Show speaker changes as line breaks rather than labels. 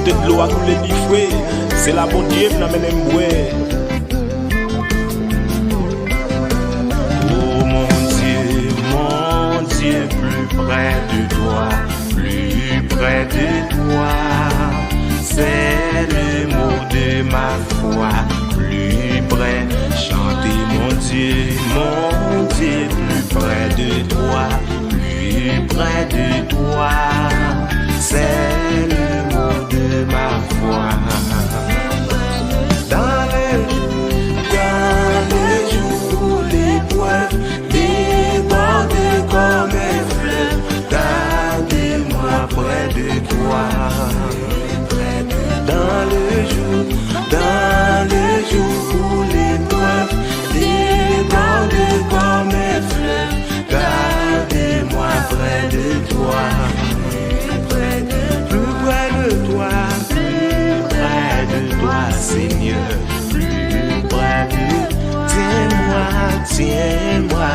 côté de l'eau à tous les livrés, c'est la bonne Dieu qui m'amène m'bouer.
Oh mon Dieu, plus près de toi, plus près de toi, c'est le mot de ma foi, plus près, chantez mon Dieu, plus près de toi, plus près de toi, c'est le mot de ma foi. Dans le jour, l'épreuve déborde comme un fleuve, gardez-moi près de toi. Dans le jour, l'épreuve déborde comme un fleuve, gardez-moi près de toi. Seigneur, plus près de, tiens-moi